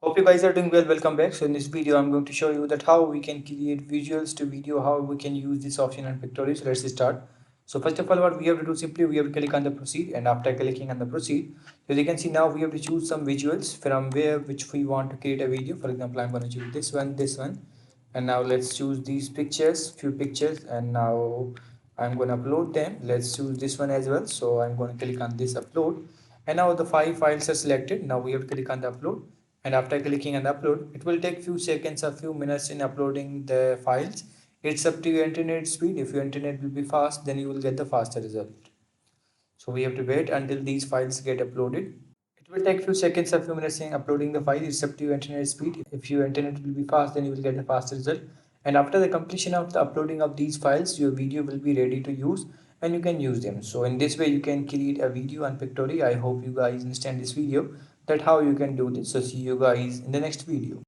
Hope you guys are doing well. Welcome back. So in this video, I'm going to show you that how we can create visuals to video, how we can use this option on Pictory. So let's start. So first of all, what we have to do simply we have to click on the proceed, and after clicking on the proceed, as you can see now we have to choose some visuals from where which we want to create a video. For example, I'm going to choose this one, and now let's choose these pictures, few pictures, and now I'm going to upload them. Let's choose this one as well. So I'm going to click on this upload, and now the 5 files are selected. Now we have to click on the upload, and after clicking on upload, it will take few seconds or few minutes in uploading the files. It's up to your internet speed. If your internet will be fast, then you will get the faster result. So we have to wait until these files get uploaded. It will take few seconds or few minutes in uploading the file. It's up to your internet speed. If your internet will be fast, then you will get the fast result. And after the completion of the uploading of these files, your video will be ready to use and you can use them. So in this way, you can create a video on Pictory. I hope you guys understand this video, that how you can do this. So see you guys in the next video.